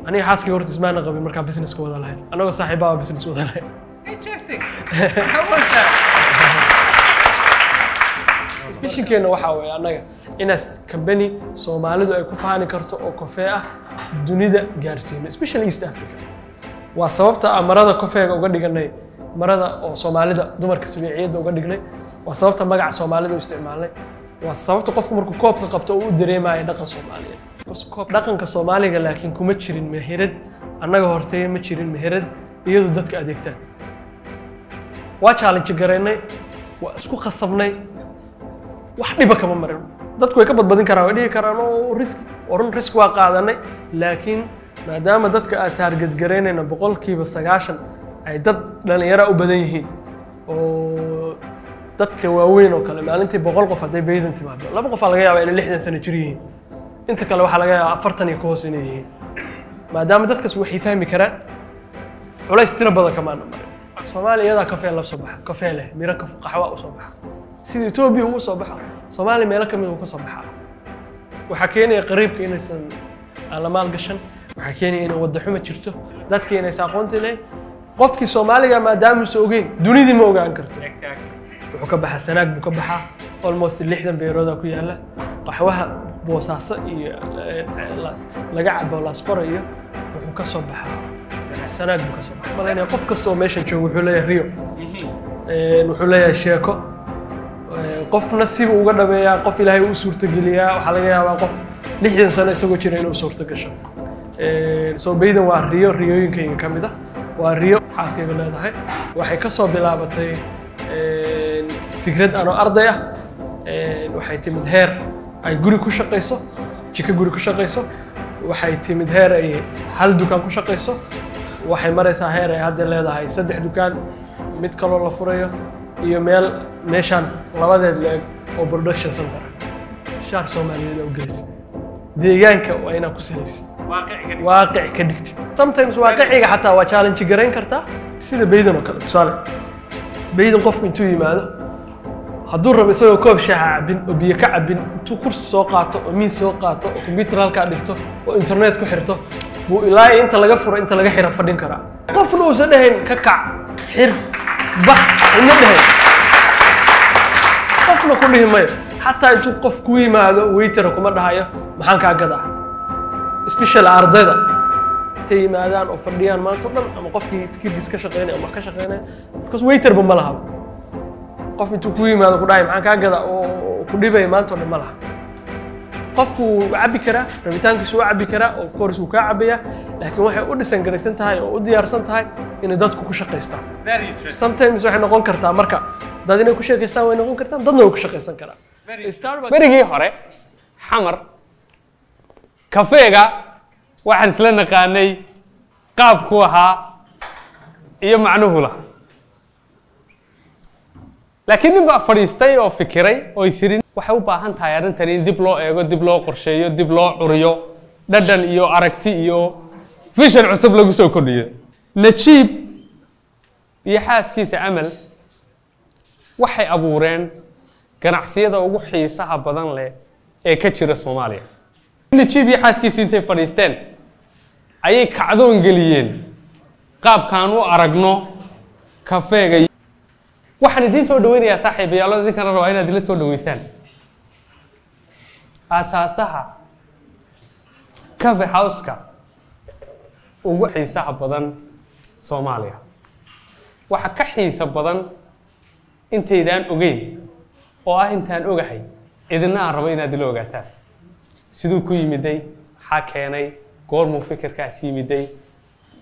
أنا حاسس كورت اسمه أنا قبل مركب بزنس كودا لهين أنا وصاحبه بزنس كودا لهين. Interesting. How was that? فيش كأنه وحوي أنا إنس كمبني سوماليدو أي كوفاني كرتو أو كوفية دنيا جارسين especially East Africa. وسببت مرضى كوفية وقد دقني مرضى أو سوماليدا دمر كسبيعية وقد دقني وسببت مجا سوماليدا واستعماله وسببت قف مركو كوب كقبته ودري ما يدقن سوماليا بس كوب دقن كسوماليا لكن كمتشرين مهرد أنا جهرتي متشرين مهرد يدو دتك أديكتان واتشالنج جريني واسكو خصبني wax dhiba kama marin dadku way ka badbadin karaan way dhigi karaan oo risk waa qaadanay laakiin maadaama dadka aad target gareynayna 90% ay dad dhalinyaro u badan yihiin oo dadka waaweyn oo kale maalintii 100 qof haday baydan timaado laba qof laga yaabaa inay 60 sano jir yihiin inta kale waxa laga yaabaa 40 iyo ka hoos inay yihiin maadaama dadkaas waxay fahmi karaan culays tiro badan kama marin Soomaaliya kafee la soo baxa kafee leh miro qaxwa u soo baxa sida Ethiopia uu soo baxa Soomaaliya meel ka mid uu ka soo baxa waxa keenay qariibka inaysan aan la maal gashan waxa keenay in wada xumo jirto dadkii inay saaqoonti leh qofkii Soomaaliga maadaama uu ogeyn dunidii ma ogaan karto wuxuu ka baxa sanaag buu ka baxa almost 60 beerooda ku yaala qaxwaha boosaaso iyo laga cabo laas qorayo wuxuu ka soo baxa sanaag buu ka soo baxa malayna qof kastoo meesha joogo wuxuu leeyahay riyo wuxuu leeyahay sheeko qof nasiib uga dhabeeyaa qof ilaahay uu suurto geliyaa waxa laga yaabaa qof 60 sano isagoo jira inuu suurto gasho soo baydan waa riyooyinkayga kamid ah waa riyo xaaskayga leedahay waxay ka soo bilaabatay fikrad aan arday ah waxay timid heer ay guri ku shaqeyso jika guri ku shaqeyso waxay timid heer ay hal dukaan ku shaqeyso waxay maraysaa heer ay hadda leedahay 3 dukaan mid kale la furayo iyo meeshan labadeed leeg oo production center shaar Soomaaliyeed oo galis deegaanka waa inaa ku salaysid waaqic ka dhigtid sometimes waaqiciga xataa waa challenge gareyn kartaa sida baydan oo kale tusaale baydan qofku intuu yimaado hadduu rabo isagoo koob shaaha cabin oo biyo ka cabin intuu kursi soo qaato oo miis soo qaato oo computer halka dhigto oo internet ku xirto buu ilaa inta laga furo inta laga xiro fadhin karaa qofna uu sadeyn ka kac xir bax inna dhahay qofna ku dhihmay xataa intuu qof ku yimaado waiter kuma dhahayo maxaan ka gadaa special ardayda tay yimaadaan oo fadhiyaan maanta dhan ama qofkii fikirkiisa ka shaqeynay ama ka shaqeynay because waiter ba ma laha qof intuu ku yimaado ku dhahay maxaan ka gadaa oo ku dhibay maanta dhan ma laha qofku cabbi kara rabitaankiisu waa cabbi kara of course uu ka cabaya laakiin waxay u dhisan garaysan tahay oo u diyaarsan tahay in dadku ku shaqeystaan sometimes waxay noqon kartaa marka dad inay ku shaqeystaan way noqon kartaa dadna way ku shaqeysan karaan berigii hore xamar kafeega waxaan isla naqaanay qaabku ahaa iyo macnuhu lahaa laakiin nin baa fadhiistay oo fikiray oo isirin waxay u baahan tahay arrintan in dib loo eego dib loo qorsheeyo dib loo curiyo dhadhan iyo aragti iyo vision cusub lagu soo kordhiyo najiib iyo xaaskiisa amal waxay abuureen ganacsiyada ugu xiisaha badan leh ee ka jira Soomaaliya najiib iyo xaaskiisa intay fadhiisteen ayay kacdoon geliyeen qaabkaan u aragno kafeega waxaan idin soo dhaweynayaa saaxiibayaal idinkan rabaa inaad ila soo dhaweysaan asaasaha cafe house-ka ugu xiisaha badan Soomaaliya waxa ka xiisa badan intaydaan ogeyn oo ah intaan ogahay idina aan rabo inaad ila ogaataan siduu ku yimiday maxaa keenay goormuu fikirkaas yimiday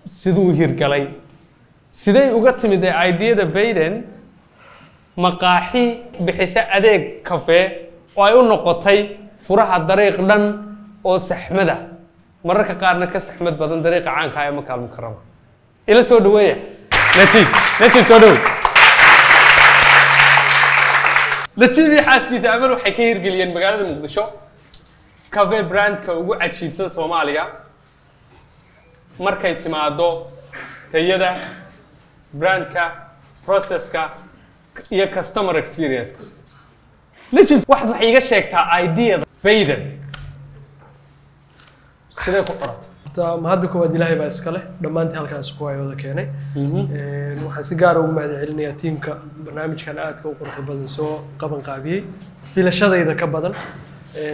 siduu hirgalay siday uga timid ideada Bayden maqaaxi bixisa adeeg cafe oo ay u noqotay furaha dariiq dhan oo saxmada mararka qaarna ka saxmad badan dariiqa caanka ah ee Makka al-Mukarrama ila soo dhaweeya najiib soo dhaw najiib iyo xaaskiisa amal waxay ka hirgeliyeen magaalada Muqdisho cafe brandka ugu cajiibsan Soomaaliya markay timaado tayada brandka processka iyo customer experience najib waxaad wax iiga sheegtaa ideada bayden sidee ku qoratay ma hadda koowaad ilaahay baa iska leh dhammaantii halkaan isku wada keenay waxaan si gaar ah ugu mahadcelinayaa tiimka barnaamijkan aadka u quruxda badan soo qaban qaabiyey filashadayda ka badan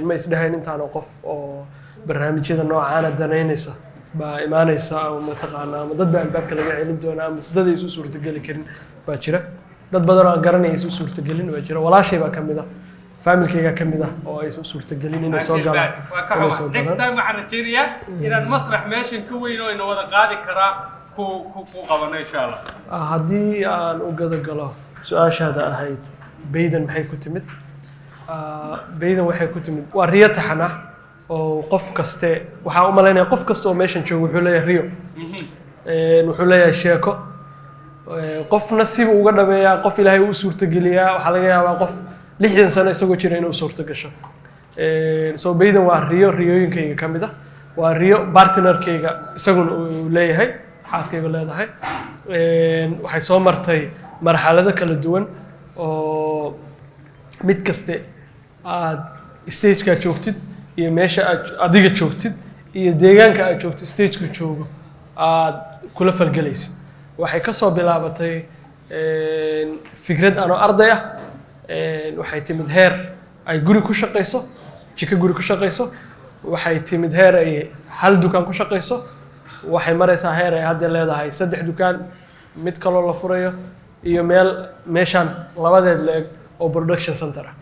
ma isdhahayn intaanoo qof oo barnaamijyada noocaana danaynaysa baa imaanaysa ama mataqaanaa ama dad baa albaabka laga celin doonaa ama sidada isu suurtageli karin baa jira dad badan oo aan garanaya isu suurtagelin baa jira walaashay baa ka mid ah familkayga ka mid ah oo ay isu suurtagelin inay soo galaan next time waxaan rajaynayaa inaan masrax meeshan ka weyn oo ina wada qaadi karaa ku qabano insha allah haddii aan u galo su-aashaada ahayd bayden maxay ku timid bayden waxay ku timid waa riyo taxan ah oo qof kaste waxaan u malaynayaa qof kasta oo meeshan jooga wuxuu leeyahay riyo wuxuu leeyahay sheeko qofna siba uga dhabeeyaa qof ilaahay u suurtageliyaa waxaa laga yaabaa qof 60 sano isagoo jira inuu suurto gasho soo bayden waa riyooyinkayga ka mid ah waa riyo partnerkayga isaguna uu leeyahay xaaskayga leedahay waxay soo martay marxalado kala duwan oo mid kaste aad stageka joogtid iyo meesha aad adiga joogtid iyo deegaanka aad joogtid stageka joogo aad kula falgalaysid waxay ka soo bilaabatay fikrad anoo arday ah waxay timid heer ay guri ku shaqayso jika guri ku shaqayso waxay timid heer ay hal dukaan ku shaqayso waxay maraysaa heer ay hadda leedahay 3 dukaan mid kaloo la furayo iyo meeshan labadeed leeg oo production center ah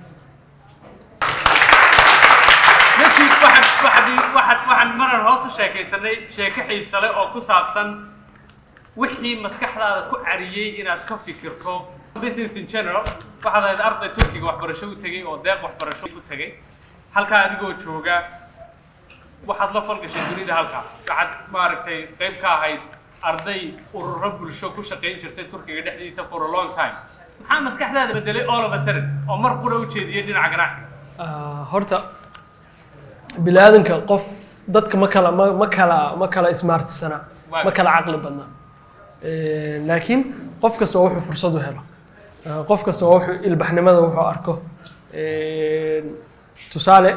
waxaan marar hoos u sheekaysanay sheeko xiiso leh oo ku saabsan wixii maskaxdaada ku cariyay inaad ka fikirto business in general waxaad ahayd arday turkiga waxbarasho u tagay oo deeq waxbarasho u tagay halkaa adigoo jooga waxaad la falgashay dunida halkaa waxaad maaragtay qayb ka ahayd arday ururo bulsho ku shaqayn jirtay turkiga dhexdiisa for a long time maxaa maskaxdaada bedelay all of a sudden oo mar qura u jeediyay dhinaca ganacsiga horta bilaadanka qof dadka ma kala ismaartisana ma kala caqli badna laakiin qof kasta oo wuxuu fursad u helo qof kasta oo wuxuu ilbaxnimada wuxuu arko tusaale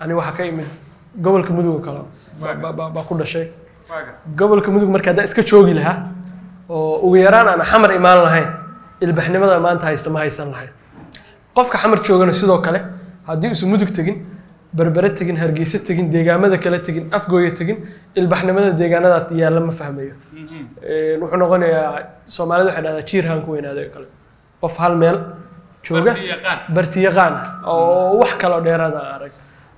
ani waxa ka imid gobolka mudug kale baa ku dhashay gobolka mudug marka hadda iska joogi lahaa oo ugu yaraan aan xamar imaan lahayn ilbaxnimada maanta haysta ma haysan lahayn qofka xamar joogana sidoo kale haddii isu mudug tegin berbere tegin hargeysa tegin deegaamada kale tegin afgooya tegin ilbaxnimada deegaanada yaalla ma fahmayo wuxuu noqonayaa Soomaalida waxay dhahdaa jiirhan ku weynaaday kale qof hal meel jooga barti yaqaan oo wax kale oo dheeraad ah arag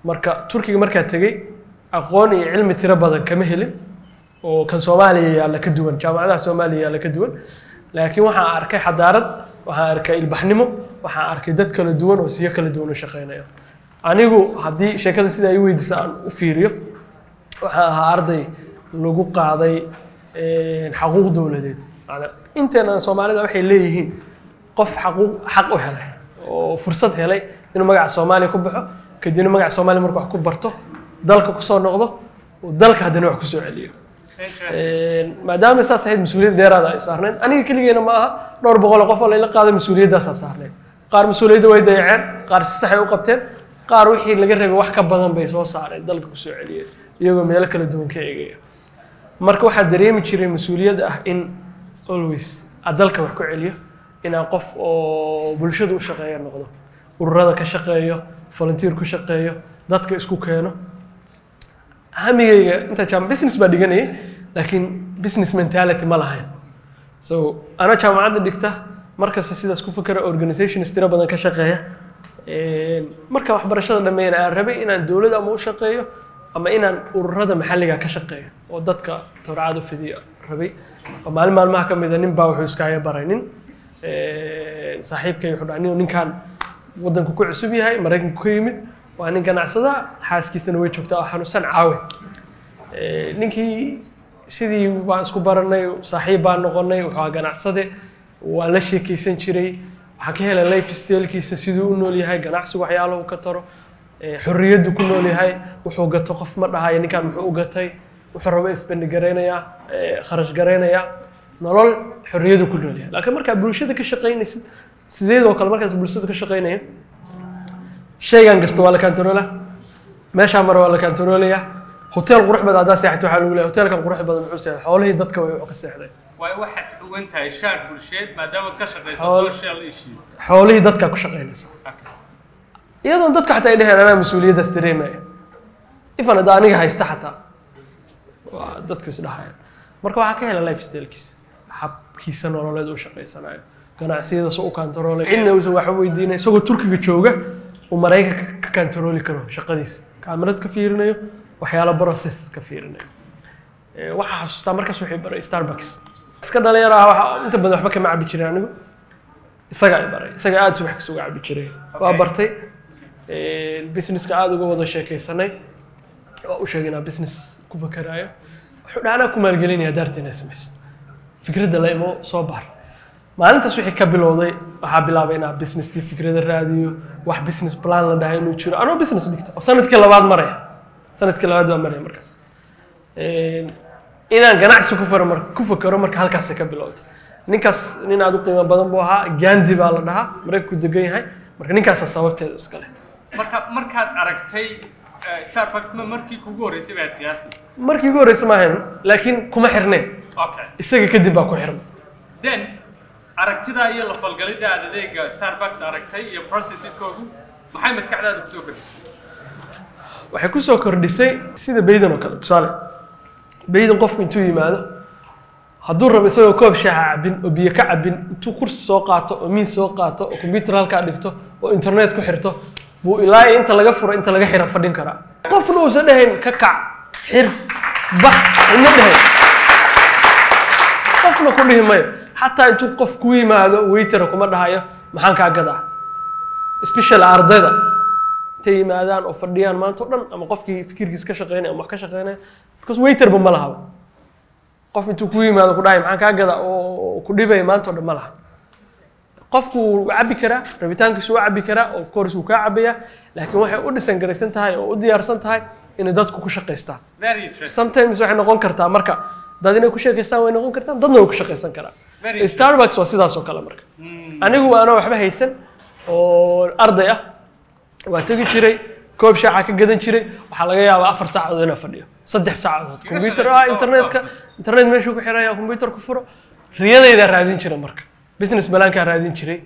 marka Turkiga marka tagay aqoon iyo cilmi tiro badan kama helin oo kan Soomaaliya yaalla ka duwan jaamacadaha Soomaaliya yaalla ka duwan laakiin waxaan arkay xadaarad waxaan arkay ilbaxnimo waxaan arkay dad kala duwan oo siyo kala duwan u shaqeynaya anigu haddii sheekada sida ay weydiisay aan u fiiriyo waxaan ahaa arday lagu qaaday xaquuq dawladeed inteena Soomaalida waxay leeyihiin qof xaq u helay oo fursad helay inuu magaca Soomaaliya ku baxo kadibna magaca Soomaaliya markuu wax ku barto dalka ku soo noqdo oo dalka haddana wax ku soo celiyo maadaama saas ahayd mas'uuliyad dheeraad ah saarneed aniga kaligeena ma aha dhowr boqol qof oo la qaaday mas'uuliyadaas saarneed qaar mas'uuliyadda way dayaceen qaar si sax ah u qabteen qaar wixii laga rabay wax ka badan bay soo saareen dalka ku soo celiyay iyagoo meel kala duwan ka eegaya marka waxa dareemi jiray mas'uuliyad ah in always dalka wax ku celiyo in qof oo bulshada u shaqeeyo noqdo ururada ka shaqeeyo volunteer ku shaqeeyo dadka isku keeno hamigayga inta jaam business ba dhiganay laakiin business mentality ma lahayn so ana jaamacadda dhigta markaas sidaas ku fikira organization istira badan ka shaqeeya marka waxbarashada dhameeyay aan rabay inaan dawladda ama u shaqeeyo ama inaan ururada maxalliga ka shaqeeyo oo dadka tawraad u fidiyo rabay maalmaha ka mid ah nin baa wuxuu iska baray nin saaxiibkay wuxuu dhahay ninkan wadanku ku cusub yahay Mareykanka ku yimid waa nin ganacsada xaaskiisana way joogtaa oo xanuunsan caawe ninkii sidii baan isku baranay saaxiib baan noqonay wuxuu ganacsade waa la sheekaysan jiray waxa ka helay life style-kiisa siduu u nool yahay ganacsigu waxyaalo ka taro xurriyadu ku nool yahay wuxuu gato qof ma dhahayo ninkan muxuu u gatay wuxuu rabo isband gareynaya kharash gareynaya nolol xurriyadu ku nool yahay laakiin marka bulshada ka shaqeynaysid sideedoo kale markaas bulshada ka shaqeynaya shaygan kasta waa la kantaroolaa meesha mar waa la kantaroolaya hotel qurux badan hadaa seexato waxa lagu leeyahay hotelkan qurux badan muxuu seexday xoolihii dadka way u ka seexday way waxaad ugan tahay shaar bulsheed maadaama ka shaqeyso social issue xoolihii dadka ku shaqeynaysa iyadoo dadka xataa ay dhaheen anaa mas'uuliyaddaas dareemaya ifan hadaa aniga haysta xataa waa dadku is dhahayaan marka waxaa ka helay lifestyle-kiisa habkiisa nololeed uu shaqeysanayo ganacsiyada soo u kantaroolay cidna uusan waxba weydiinay isagoo Turkiga jooga uu Mareykanka ka kantarooli karo shaqadiisa kaamirad ka fiirinayo waxyaalo process ka fiirinayo waxa xasuustaa markaas wixii baray Starbucks iska dhalinyaro ah waxa inta badan waxba kama cabi jiray anigu isaga ay baray isaga aad wax ka soo cabi jiray waa bartay businesska aad uga wada sheekaysanay oo u sheegay inaa business ku fakarayo wuxuu dhaana ku maalgelinaya daartina sameys fikradda la imo soo bar maalintaas wixii ka bilowday waxa bilaabay inaa business fikrada raadiyo wax business plan la dhahay inuu jiro anoo business dhigto oo sanadkii labaad maray baa maray markaas inaan ganacsi ku fakaro marka halkaas ka bilowday ninkaas nin aad u qiimo badan buu ahaa Gandhi baa la dhahaa Mareykanku degan yahay marka ninkaas sababteeda iska leh markaad aragtay Starbucks ma markii kugu horeysay baad qiyaasay markii ugu horeysay ma ahayn laakiin kuma xirneen okay isaga kadib baa ku xirnay then aragtida iyo la falgalida adeega Starbucks aragtay iyo processes-koodu maxay maskaxdaada ku soo kordhisay waxay ku soo kordhisay sida baydan oo kale tusaale baydan qofku intuu yimaado hadduu rabo isagoo koob shaaha cabin oo biyo ka cabin intuu kursi soo qaato oo miis soo qaato oo computer halka dhigto oo internet ku xirto buu ilaa inta laga furo inta laga xiro fadhin karaa qofna uusan dhahayn ka kac xir bax ina dhahayn qofna ku dhihi maayo xataa intuu qof ku yimaado waiter kuma dhahayo maxaan kaa gadaa special ardayda intay yimaadaan oo fadhiyaan maanta oo dhan ama qofkii fikirkiisa ka shaqeynaya ama wax ka shaqeynaya because waiter ba ma laha qof intuu ku yimaado ku dhahay maxaan kaa gadaa oo ku dhibay maanta oo dhan ma laha qofku wuu cabi karaa rabitaankiisu wuu cabi karaa of course wuu ka cabaya laakiin waxay u dhisan garaysan tahay oo u diyaarsan tahay inay dadku ku shaqeystaan sometimes waxay noqon kartaa marka dad inay ku shaqeystaan way noqon kartaa dadna way ku shaqeysan karaan Starbucks waa sidaas oo kale marka anigu waana waxba haysan oo arday ah waa tagi jiray koob shaaca ka gadan jiray waxa laga yaabaa 4 saacadood inaan fadhiyo 3 saacadood computer internet meesha ku xiraya computer ku furo riyadayda raadin jiray marka business balanka raadin jiray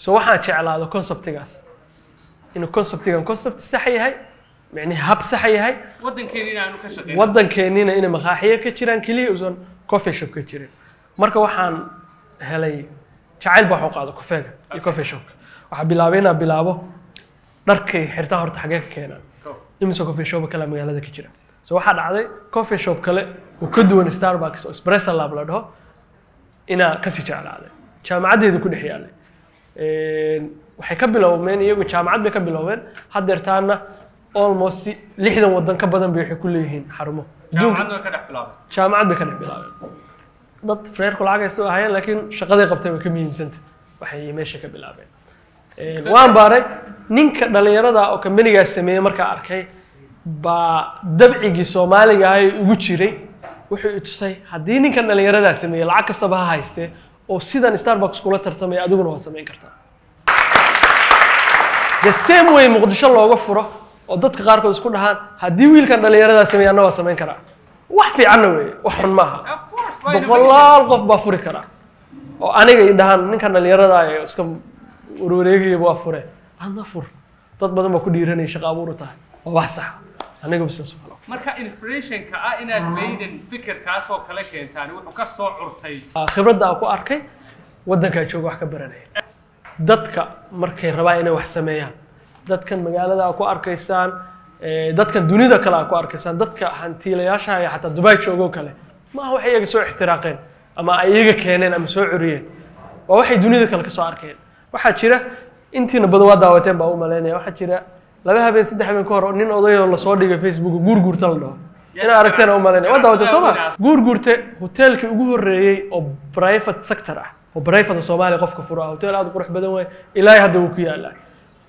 soo waxaan jeclaado conceptigaas inuu concept sax yahay macni hab sax yahay wadankeena inay maqaaxiye ka jiraan kaliya usan coffee shop ka jirin marka waxaan helay jacayl baa wax qaado kafeega iyo coffee shop waxa bilaabay bilaabo dharkay xirtaan horta xagee ka keenaan imisa coffee shop kala magaalada ka jira soo waxa dhacday coffee shop kale oo ka duwan Starbucks oo espresso lab la dhaho ina ka sii jeclaaday jaamacadeedu ku dhixiyaalay waxay ka bilowmeen iyagu jaamacad bay ka biloween hadeertaana almost 60 wadan ka badan bay waxay ku leeyihiin xarumo jaamacad bay ka dhex bilaabeen dad freer ku lacagaysto ahaayeen laakiin shaqaday qabtay way ka muhiimsantay waxay meesha ka bilaabeen waan baaray ninka dhalinyarada oo company-gaas sameeyay marka arkay ba dabcigi Soomaaliga ay ugu jiray wuxuu i tusay hadii ninkan dhalinyarada sameeyay lacag kasta ba haystee oo sidan Starbucks kula tartamay adiguna waa sameyn kartaa the same way Muqdisho looga furo oo dadka qaar kood isku dhahaan hadii wiilkan dhalinyarada sameeyay anna waa sameyn karaa wax fiican weey wax xun maaha boqolaal qof baa furi karaa oo aniga i dhahaan ninkan dhalinyarada ay iska wareegaya waa fure ana fur dad badan ba ku dhiiranay shaqo abuur tahay oo wax sax aniga business marka inspiration ka ah inaad baydan fikirkaas oo kala keentaan wuxuu ka soo curtay khibradda ku arkay wadanka jooga wax ka baranay dadka markay rabaan inay wax sameeyaan dadkan magaalada ku arkaysaan dadkan dunida kale ku arkaysaan dadka hantiilayaasha ay xataa Dubai joogo kale ma waxay iyaga soo ixtiraaqeen ama ay iyaga keeneen ama soo curiyeen waa waxay dunida kale ka soo arkeen waxa jira intiina badan waa daawateen baa u maleynaya waxa jira laga habeen 3 habeen ka hor nin odayo la soo dhigay Facebook guurguurta la dhaho ina aragteen u maleynaya waa daawateen Soomaali guurguurta hotelkii ugu horeeyay oo private sector ah oo private Soomaali qofka furo hotel aad qurux badan way ilaahay hadda uu ku yaalaa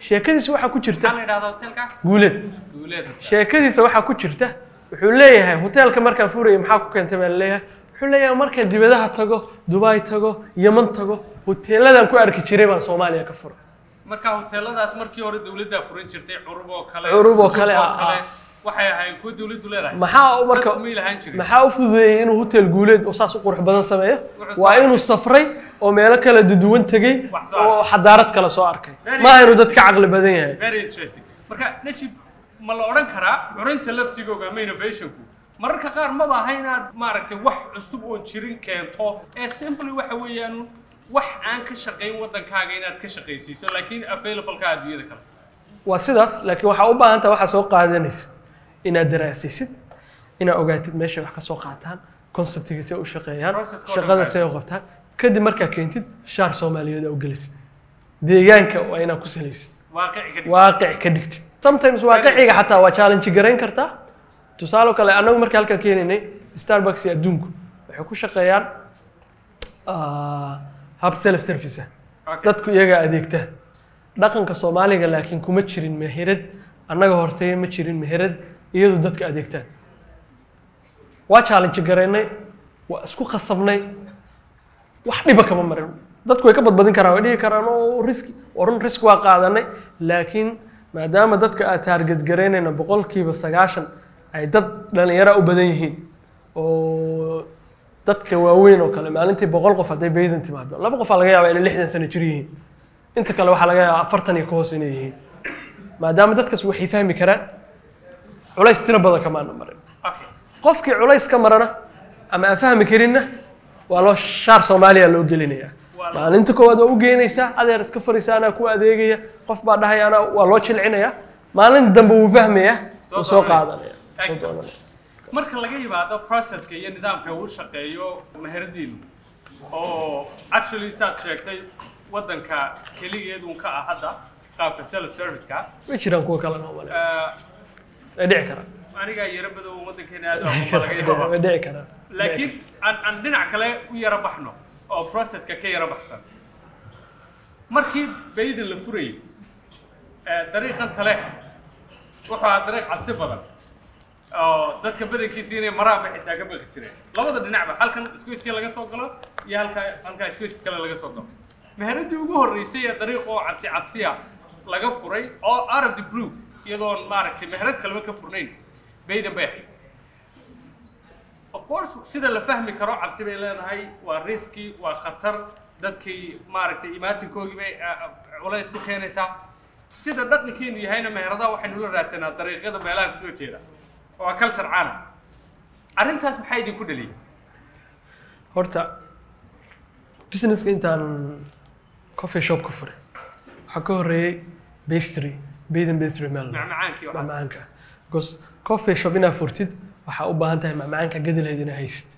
sheekadiisa waxa ku jirta guuleed sheekadiisa waxa ku jirta wuxuu leeyahay hotelka markaan furay maxaa ku keentay baa leeyahay wuxuu leeyahay markaan dibadaha tago Dubai tago Yemen tago hoteladan ku arki jiray baan Soomaaliya ka furo marka hoteeladaas markii hore dawladda furan jirtay curub oo kale waxay ahayn ku dawladdu leedahay maxaa u fududeeyay inuu hotel guuleed oo saas u qurux badan sameeyo waa inuu safray oo meelo kala duwan tagay oo xadaarad kala soo arkay ma inuu dad ka caqli badan yahay very interesting marka najib ma la oran karaa curinta laftigooga ama innovationku mararka qaar ma baaha inaad maaragtay wax cusub oo jirin keento ee simply waxa weeyaan wax aan ka shaqayn wadankaaga inaad ka shaqaysiiso laakiin available ka adduunyada kale waa sidaas laakiin waxa u baahan tahay waxa soo qaadanaysid inaad daraasaysid inaad ogaatid meesha wax ka soo qaataan conceptiga si ay u shaqeeyaan shaqada si ay u qabtaan kadib markaa keentid shaar Soomaaliyeed oo gelisid deegaanka waa inaad ku salaysid waaqic ka dhigtid sometimes waaqiciga xataa waa challenge gareyn kartaa tusaale kale anagu marka halka keeninay Starbucks iyo adduunku waxay ku shaqeeyaan hab self service dadku iyaga adeegta dhaqanka Soomaaliga laakiin kuma jirin meherad annaga hortay ma jirin meherad iyadu dadka adeegtaan waa challenge gareynay waa isku khasabnay wax dhiba kama marin dadku way ka badbadin karaan way dhigi karaan oo risk waa qaadanay laakiin maadaama dadka aad target gareynayna 90% ay dad dhalinyaro u badan yihiin oo dadka waaweyn oo kale maalintii 100 qof haday baydan timaado 2 qof laga yaabaa inay 60 sano jir yihiin inta kale waxa laga yaabaa 40 iyo ka hoos inay yihiin maadaama dadkaas waxay fahmi karaan culays tiro badan kama marin qofkii culays ka marana ama aan fahmi karinna waa loo shaar Soomaaliya loo gelinayaa maalinta koowaad waa u geynaysaa adeer iska fariisaana ku adeegaya qof baa dhahay ana waa loo jilcinaya maalin dambe uu fahmaya oo soo qaadanaya marka laga yimaado processka iyo nidaamka uu shaqeeyo meheradiinu oo actually saad sheegtay wadanka kaligeed uu ka ah hadda qaabka self service ka way jiraan kuwa kale oo wala ay dhici karaan aniga yara badan wadankeena aad u laga yaabo way dhici karaan laakiin aan dhinac kale u yara baxno oo processka ka yara baxsan markii bayda la furay dariiqan tale waxa dariiq cabsi badan oo dadka badankiisa inay maraan ba xitaa ka baqi jireen labada dhinacba halkan isku laga soo galo iyo halka isku kale laga soo galo meheradii ugu horeysay ee dariiq oo cabsiya laga furay oo out of the blue iyadoo maaragtay meherad kalba ka furnayn bayda bay of course sida la fahmi karo cabsi bay leedahay waa riski waa khatar dadkii maaragtay imaatinkoogi bay culays ku keenaysaa sida dhaqankeenu yahayna meheradaha waxaynu la raadsanaa dariiqyada meelaha kusoo jeeda waa culture caana arrintaas maxay idinku dhaliyay horta businesska intaan coffee shop ku furay waxaa ka horeeyay baydan pastry meel macmacaanka because coffee shop inaad furtid waxaa u baahan tahay macmacaanka gadileed inaad haysid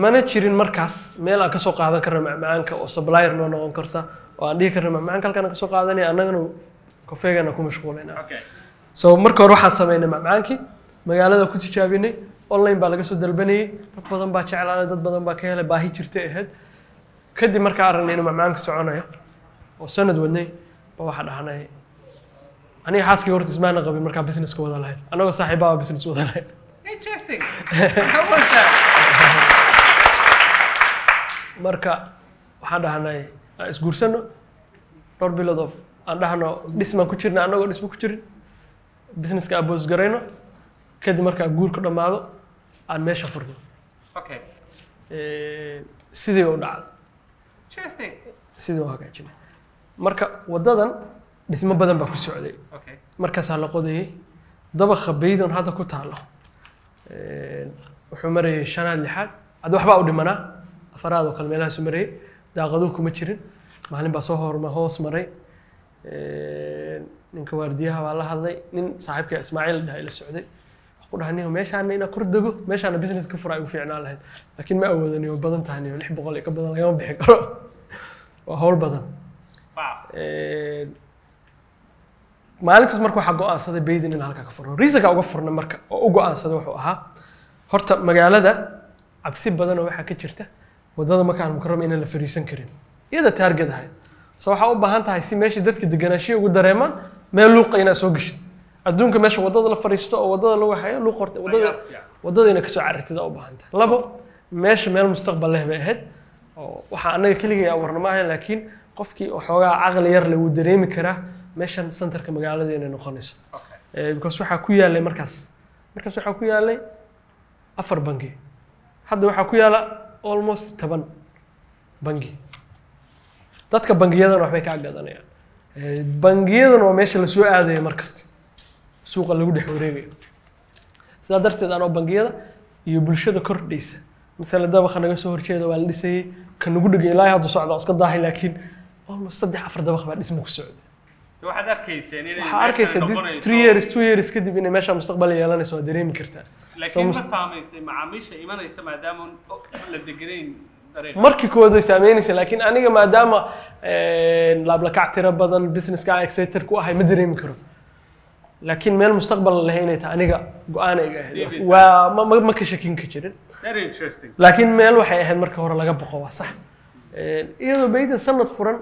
mana jirin markaas meel aan ka soo qaadan karno macmacaanka oo supplier noo noqon karta oo aan dhihi karno macmacaanka halkaan ka soo qaadanaya annagana kofeegana ku mashquulayna so marka hore waxaan sameynay macmacaankii magaalada ku tijaabinay online baa laga soo dalbanayay dad badan baa jeclaaday dad badan baa ka helay baahi jirtay ahayd kadib markaa aragnay inuu macmacaanka soconayo oo sanad wadnay oo waxa dhahnay aniga xaaskii horta ismaana qabin markaa businesska wada lahayn anagoo saaxiibaa business wada lahayn interesting how was that marka waxaan dhahnay isguursano dhowr bilood oo aan dhahno dhismaan ku jirna anagoo dhismo ku jirin businesska aboos garayno kadib markaa guurku dhammaado aan meesha furno okay sidii u dhacday interesting sidii u hagaajinay marka wadadan dhismo badan baa ku socday okay markaasaa la qodayay dabaqa baydan hadda ku taalo wuxuu marayay 5aad 6aad hadda waxbaa u dhimanaa 4aad oo kale meelahaas marayay daaqaduhu kuma jirin maalin baa soo hoos maray ninka waardiyaha waa la hadlay nin saaxiibka Ismaaciil dhahay la socday wuxuu dhahay nin meeshaan ina kordhago meeshaan business ka furay ugu fiicnaan lahayd laakiin ma awoodani oo badan tahay 600 ka badan laga bixi karo waa hawl badan maalintaas markuu waxa go'aansaday baydan in halka ka furno reasonka uga furna marka oo u go'aansaday wuxuu ahaa horta magaalada cabsi badan oo waxa ka jirta wadada makaan mukarram in la fariisan karin iyada target ahay soo waxa u baahan tahay si meesha dadka deganaanshiyo ugu dareemaan meel luuqa ina soo gashid adduunka meesha wadada la fariisto oo wadada lagu hayo luuq qortay wadada ina ka soo carartida u baahan tahay labo meesha meel mustaqbal leh bay ahayd oo waxa anaga kaliya awarna ma ahayn laakiin qofkii waxoogaa caqli yar leh wuu dareemi karaa meeshan centerka magaalada inay noqonayso because waxaa ku yaalay markaas waxaa ku yaalay 4 bangi hadda waxaa ku yaala almost 10 bangi dadka bangiyadana waxbay ka gadanayaan bangiyadana waa meesha la soo aadayo markasta suuqa lagu dhex wareegayo sidaa darteed anoo bangiyada iyo bulshada kordhaysa مثلا دبخ أنا جالس أورشيد والدسي كانوا يقولوا لي لا هذا صعد أسقط ضاحي لكن والله صدق أفرد دبخ بعد اسمه السعودي. واحد أركيس يعني. أركيس 3 years كده بيني ماشى مستقبلي يلا نسوي دريم كرتان. لكن بس عامل مع مش إيمان يسمع دامون للدقرين. مركي كود يسمعني لكن أنا ما دام لابلا كعترة بدن بزنس كا إكسيتر كوا هاي مدريم كرو. لكن مال المستقبل اللي هنا تانيجا أنا وما كشكين كتير. Very interesting. لكن مال وحي أهل مركه هورا لقى بقوة صح. إذا بيد سنة فرن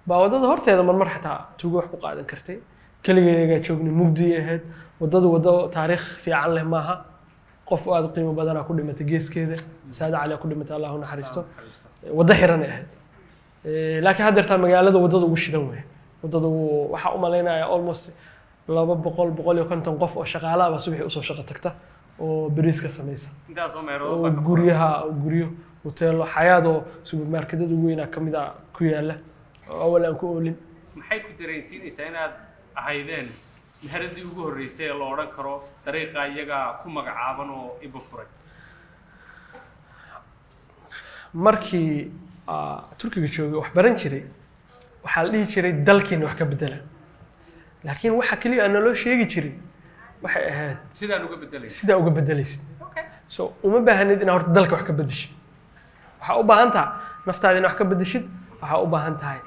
بعوضة هرت هذا من مرحلة توجو حقوق عدن كرتي كل جيجا تشوفني مجدي أهد وضد تاريخ في عله معها قف وقت قيمة بدنا كل ما تجيس كذا ساعد على كل ما الله هنا حريسته وضحرنا أهد. لكن هذا ترى مجال هذا وضد وش دوه وضد وحق مالنا almost لا بقول يكون تنقف وشغالة بس بيحي أصلا شغل تكته وبريسك سميسة. وجوريها وجوريو وتلو حياته سوبر ماركت دوينا كم إذا كويله أولا كولين. محيط كدريسين إنسان هايدين مهردي وجوه الرئيسية لورا كرو طريقة يجا كم عابنو يبفرق. مركي تركي شو وحبرن شري وحالي شري دلكين وحكي بدله. لكن waxa kaliya aan loo sheegi jirin waxay ahayd sida uga bedelaysid so uma baahanid in horta dalka wax ka bedeshid waxa u baahan tahay naftaada in wax ka bedeshid waxa u baahan tahay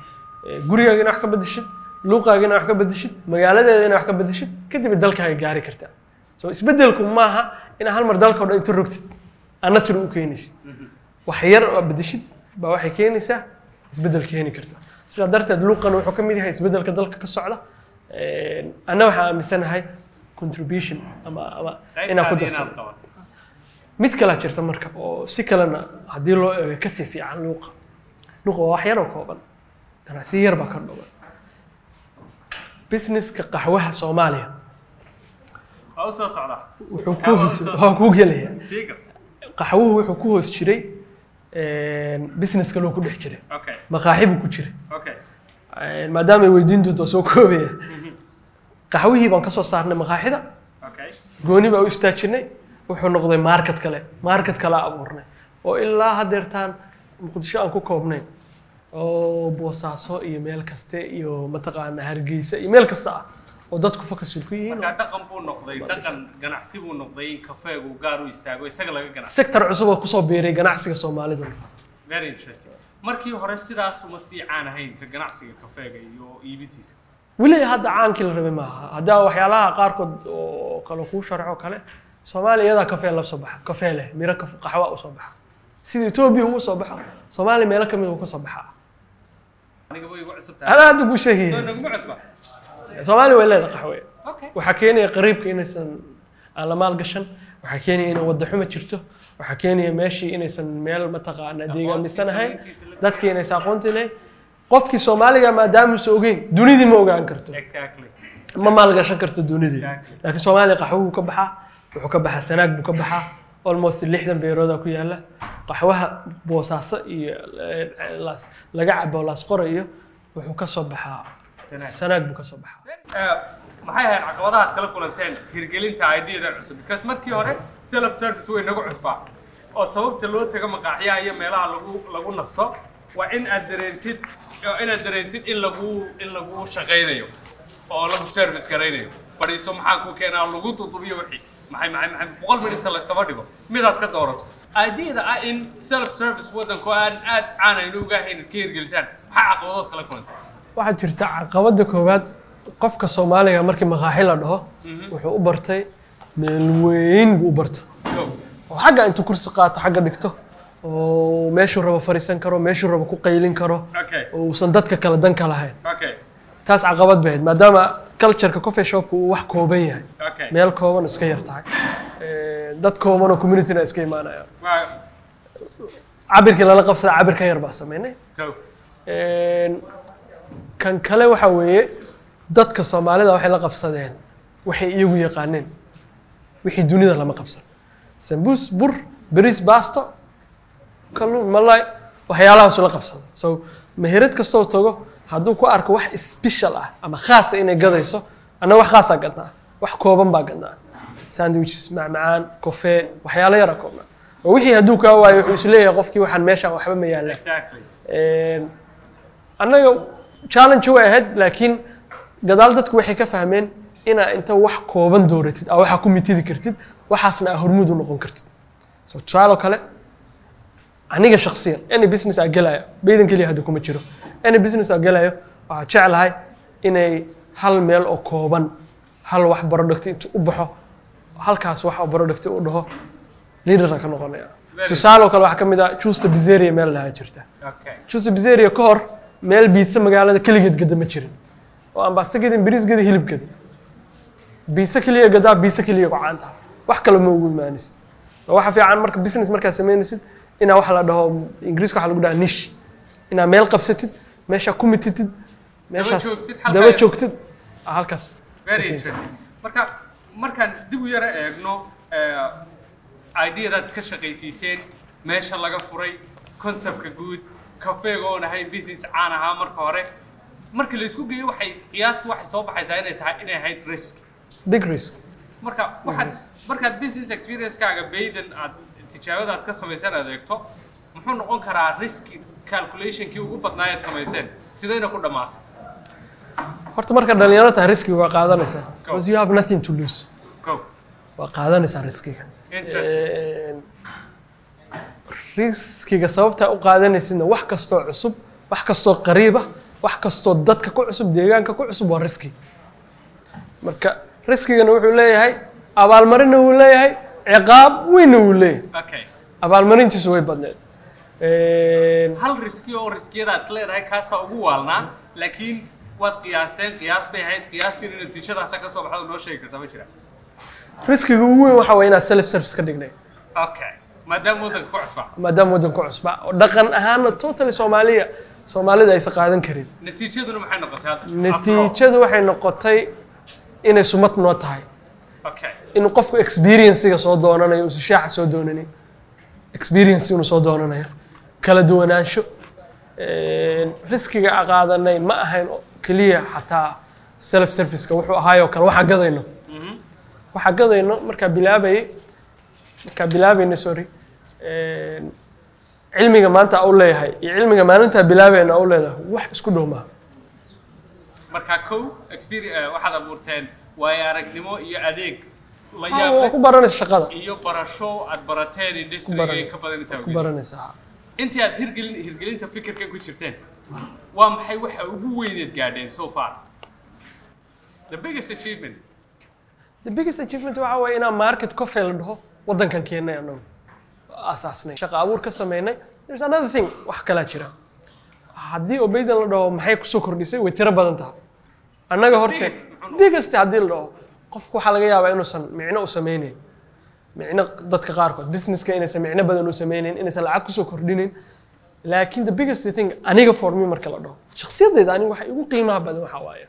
gurigaaga in wax ka bedeshid luuqaaga in wax ka bedeshid magaaladeeda in wax ka bedeshid kadib dalka ay gaari kartaa so isbedelku maaha in hal mar dalka oo inta rogtid ana sir u keenaysid wax yar oo bedeshid baa waxay keenaysaa isbedel keeni karta sida darteed luuqan wuxuu ka mid yahay isbedelka dalka ka socda أنا وحنا مثلاً هاي contribution أما أنا كنت أصلا متكلم شرط مركب أو سكلنا هديله كسيفي عن لوقا وأحيانا كوبا أنا كثير بكرر business كقهوة صوماليا أوصل صعدة وحكوه ليه قهوة وحكوه شري business كلو كله شري مقاهي كشري ما دام يودين دو سوكوبيا قهوه بان كسو صارنا مقاهيدا gooni baa u istaajinay wuxuu noqday market kale abuurnay oo ilaa hadeertaan muqdisho aan ku koobnay oo boosaaso iyo meel kaste iyo mataqaana hargeysa iyo meel kasta ah oo dadku focus ku yihiin marka dhaqan buu noqday dhaqan ganacsi buu noqday kafeegu gaar u istaago isaga laga ganacsi sector cusub oo ku soo biiray ganacsiga Soomaalida very interesting markii hore sidaas uma sii caan ahayn ganacsiga kafeega iyo iibintiisa wili hadda caankii la rabay maaha hadda waxyaalaha qaarkood oo kala ku sharxo kale Soomaaliyada kafee la soo baxa kafee leh miro qaxwa u soo baxa sida Ethiopia uu soo baxa Soomaali meel ka mid uu ku soo baxa aniga way ugu cusubtahay ana aad ugu sheegay Soomaali way leedahay qaxwa waxa keenaya qariibka inaysan aan la maal gashan waxa keenaya in wada xumo jirto waxa keenaya meeshii inaysan meel mataqaana deegaamisanahay dadkii inay aqoonti leh qofkii Soomaaliga maadaama uu ogeyn dunidii ma ogaan karto ma maal gashan karto dunidii laakiin Soomaali qaxwo ka baxa wuxuu ka baxa sanaag buu ka baxa almost 60 beerood ku yaala qaxwaha boosaaso iyo laga cabo laas qorayo wuxuu ka soo baxa sanaag buu ka soo baxa maxay ahayn caqabadaha kala kulanteen hirgelinta ideada cusub because markii hore self service way nagu cusbaa oo sababta loo taga maqaaxiyaha iyo meelaha lagu nasto waa in aad dareentid in lagu shaqeynayo oo lagu service gareynayo fariiso maxaa ku keenaa lagu tutubiyo wixii maxay boqol minute la istaba dhigo mid aad ka doorato ideada in self service wadanku aan aad caanayn uga hayn ka hirgelisaan maxaa caqabadood kala kulanteen waxa jirta caqabada koowaad qofka Soomaaliga markii maqaaxi la dhaho wuxuu u bartay meel weyn buu u bartay oo xagga intuu kursi qaato xagga dhigto oo meeshuu rabo fariisan karo meeshuu rabo ku qaylin karo oo uusan dadka kala dan ka lahayn taas caqabad bayd maadaama culture-ka coffee shop uu wax kooban yahay meel kooban iska yar tahay dad kooban oo community-na iska imaanaya cabirkii lala qabsada cabir ka yar baa sameynay kan kale waxa weeye dadka Soomaalida waxay la qabsadeen waxay iyagu yaqaaneen wixii dunida lama qabsan sambuus bur bariis baasto kalluun malay waxyaalahaas la qabsan so meherad kastoo tago hadduu ku arko wax special ah ama khaas ah inay gadayso ana wax khaas ah gadnaa wax kooban baa gadnaa sandwiches macmacaan kafee waxyaalo yar ah koobna wixii hadduu ka waayo wuxuu isleeyahay qofkii waxaan meesha waxba ma yaalaan annaga challenge way ahayd laakiin gadaal dadku waxay ka fahmeen inaa inta wax kooban dooratid ama waxa ku mitidi kartid waxaasna hormuud u noqon kartid so trial kale aniga shakhsiyan any business aan galayo baydan kaliya hadda kuma jiro any business aan galayo waxa jecelahay inay hal meel oo kooban hal wax product inta u baxo halkaas wax oo product u dhaho leader ka noqonaya tusaale kale waxa kamid ah Chusta Pizzeria meel laha jirta Chusta Pizzeria ka hor meel pizza magaalada kaligeed gada ma jirin oo aan baasta gadin bariis gada hilib gada pizza kaliya gada pizza kaliya go'aanta wax kale ma ugu maanis waxa fiican marka business marka sameynaysid ina wax la dhaho Ingiriiska waxa lagu dhahaa niche ina meel qabsatid meesha ku mitid meesha daba joogtid halkaas very interesting markaan dib u yara eegno idea ka shaqaysiiseen meesha laga furay concept-ka guud kafeega oo nahay business caan ahaa marka hore marka la isku geeyo waxay soo baxaysaa inay ahayd risk big risk markaad business experience-kaaga baydan aad tijaabada aad ka samaysan adeegto muxuu noqon karaa risk calculation-kii ugu badnaa aad samayseen sidayna ku dhamaatay horta marka dhalinyaro tahay riskiga waa qaadanaysaa because you have nothing to lose waa qaadanaysaa riskiga riskiga sababta u qaadanaysidna wax kastoo cusub wax kastoo qariiba wax kastoo dadka ku cusub deegaanka ku cusub waa riski marka riskigana wuxuu leeyahay abaalmarinna wuu leeyahay ciqaab weynna wuu leeyahay abaalmarintiisu way badneed hal riski oo riskiyadaad leedahay kaasaa ugu waalnaa laakiin waad qiyaasteen qiyaas bay ahayd qiyaastiin natiijadaas ka soo baxdo noo sheegi kartaa ma jira riskiga ugu weyn waxa weeye inaad self service ka dhignay maadaama waddanka ku cusba oo dhaqan ahaana totally Soomaalida aysan qaadan karin natiijaduna maxay noqotay natiijadu waxay noqotay inay sumad noo tahay in qofku experience-ga soo doonanayo uu shaaxa soo doonanay experience inuu soo doonanayo kala duwanaansho riskiga qaadanay ma ahayn kaliya xataa self service-ka wuxuu ahaayo kale waxa gadayno marka bilaabayna sorry cilmiga maanta u leeyahay iyo cilmiga maalinta bilaabayna u leedahay wax isku dhow ma marka experience waxaad abuurteen way aragnimo iyo adeeg la yaab ku baranaysa shaqada iyo barasho aad barateen industry ka badan inta ku baranaysa intii aad hirgelinta fikirka ku jirteen waa maxay waxa ugu weyneed gaadheen so far the biggest achievement waxa weeye inaan market coffee la dhaho waddankan keenay annagu asaasnay shaqo abuur ka sameynay there's another thing wax kala jira haddii obaydan la dhaho maxay ku soo kordhisay way tiro badan tahay annaga horta biggest haddii la dhaho qofku waxa laga yaabaa inuusan micno u sameynayn micno dadka qaarkood businesska inaysan micno badan u sameynayn inaysan lacag ku soo kordhinayn laakiin the biggest thing aniga for me marka la dhaho shakhsiyadeyda aniga waxa igu qiimaha badan waxa waaye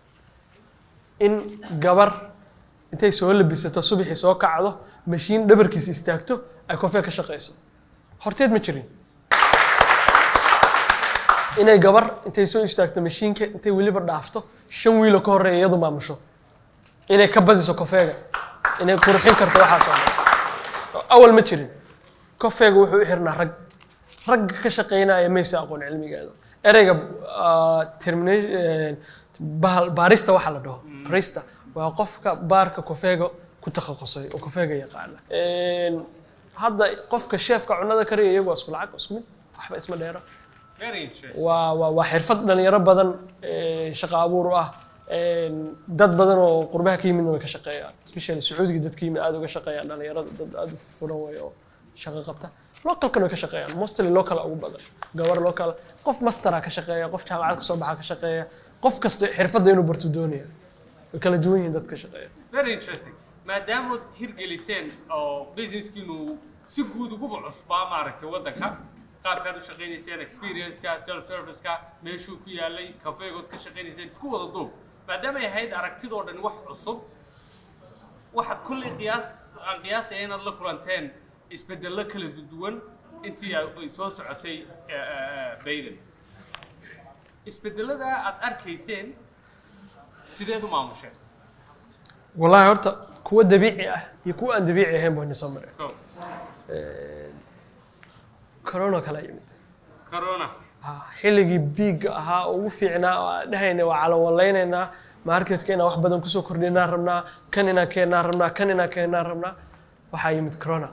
in gabar intay soo labisato subaxii soo kacdo mashiin dhabarkiisa istaagto ay kafee ka shaqeyso horteed ma jirin inay gabar intay soo istaagto mashiinka intay weliba dhaafto 5 wiil oo ka horeeya iyadu maamusho inay ka badiso kafeega inay qurxin karto waxa soo awal ma jirin kafeega wuxuu xirnaa rag ka shaqeynaya meesha aqoon cilmigeeda ereyga termination barista waxa la dhaho barista waa qofka baarka kafeega ku takhasusay oo kafeega yaqaan hadda qofka chefka cunada kariya iyagu isku lacag isku mid waxba isma dheera very interesting waa xirfad dhalinyaro badan shaqo abuur ah dad badan oo qurbaha ka yimid way ka shaqeeyaan especially Sacuudiga dadka yimid aad uga shaqeeyaan dhalinyarada dad aad u furan way oo shaqo qabta local-kan way ka shaqeeyaan mostly local ugu badan gabar local qof master ka shaqeeya qof jaamacad ka soo baxa ka shaqeeya qof kasta xirfadda inuu barto doonaya way kala duwan yihiin dadka shaqeeya very interesting maadaama hirgeliseen oo businesskiinu si guud ugu cusbaa maaragtay waddanka qaabkaad u shaqaynayseen experience-ka self service-ka meeshuu ku yaalay kafeegood ka shaqaynayseen isku wada duub maadaama ay ahayd aragtidoo dhan wax cusub waxaad kulli aan qiyaasaya inaad la kulanteen isbedello kala duwan intii ay soo socotay bayden isbedelada aad arkayseen sideed u maamusheen wallahi horta kuwa dabiici ah iyo kuwa aan dabiici ahayn baa soo maray corona kala yimid corona xilligii biigga ahaa ugu fiicnaa oo dhahayna waa calawaleynayna marketka inaan wax badan kusoo kordhinaa rabnaa kan inaan keenaa rabnaa kan inaan keenaa rabnaa waxaa yimid corona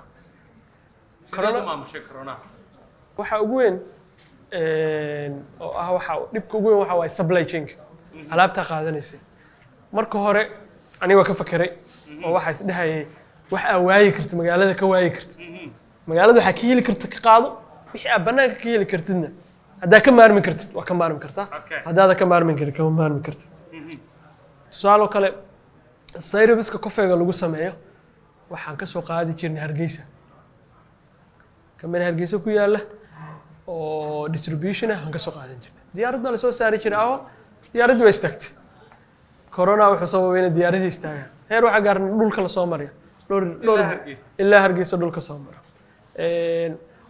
waxa ugu weyn oo ah waxa dhibka ugu weyn waxa waa supply chain alaabta qaadanaysay marka hore aniga ka fakiray oo waxa is dhahayay wax aan waayi karto magaalada ka waayi karto magaalada waxa ka heli karto ka qaado wixii aad banaanka ka heli kartidna haddaa ka maarmi kartid waa ka maarmi kartaa haddaada ka maarmi karin kama maarmi kartid tusaale kale sayrabiska kofeega lagu sameeyo waxaan ka soo qaadi jirnay Hargeysa kamana Hargeysa ku yaala oo distribution ah aan ka soo qaadan jirnay diyaaradda la soo saari jiray diyaaraddu way istaagtay corona wuxuu sababay in diyaaradda istaagaan heer waxa gaarnay dhulka la soo mariyo dhowr ilaa Hargeysa dhulka soo maro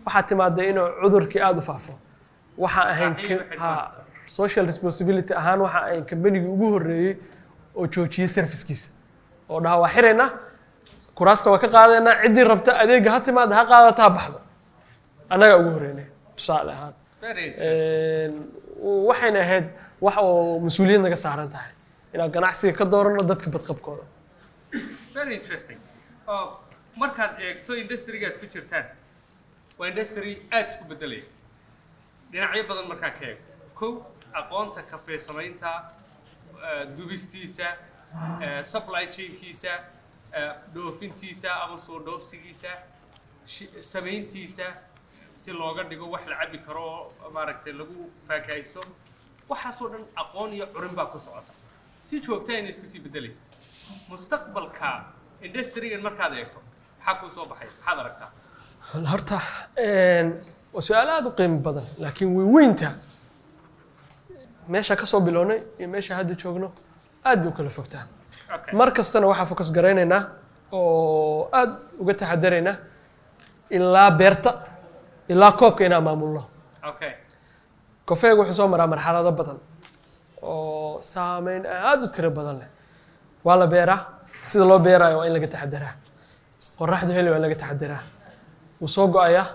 waxa timaaday inuu cudurkii aad u faafo waxa ahayn social responsibility ahaan waxa ay kambanigi ugu horeeyay oo joojiyay servicekiisa oo dhaha waa xirayna kuraasta waa ka qaadayna cidii rabta adeega ha timaad ha qaadataa baxdo anaga ugu horeynay tusaale ahaan waxayna ahayd wax oo mas'uuliyad naga saaran tahay inaan ganacsiga ka doorano dadka badqabkooda very interesting markaad eegto industry-ga aad ku jirtaan waa industry aad isku bedelay dhinacyo badan markaa ka eego kow aqoonta kafee samaynta dubistiisa supply chain-kiisa dhoofintiisa ama soo dhoofsigiisa samayntiisa si looga dhigo wax la cabi karo oo maaragtay lagu faakaysto waxaasoo dhan aqoon iyo curin baa ku socota si joogtaa inay isku sii bedelaysa mustaqbalka industry-gan markaad eegto maxaa kuu soo baxay maxaad aragtaa horta waa su'aal aad u qiimo badan laakiin weynta meesha ka soo bilownay iyo meesha hadda joogno aad bay u kala fogtaan mar kastana waxaa focus garaynaynaa oo aad uga taxadaraynaa ilaa beerta ilaa koobka inaan maamulno kofeegu wuxuu soo maraa marxalado badan oo saameyn aad u tiro badan leh waa la beeraa sida loo beerayo waa in laga taxadaraa qorraxda heli waa in laga taxadaraa wuu soo go'ayaa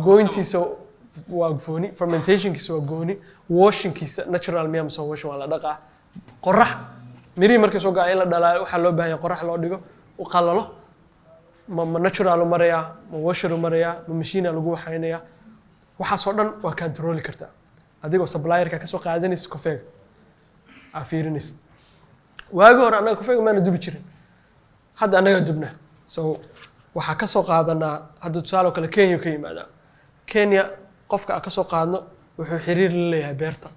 gooyntiisa waa gooni fermentationkiisa waa gooni washingkiisa natural miya mise washing waa la dhaqaa qorrax mirihi markay soo go'aa in la dhalaayo waxaa loo baahan yahay qorrax loo dhigo u qalalo ma natural u marayaa ma washer u marayaa ma machine lagu waxaynayaa waxaasoo dhan waa control kartaa adigoo supplierka ka soo qaadanaysa kofeega aa fiirinaysa waagi hore annaga kofeega maana dubi jirin hadda annaga dubna so waxaa ka soo qaadanaa hadda tusaale kale Kenya ka yimaada Kenya qofka ka soo qaadno wuxuu xiriir la leeyahay beerta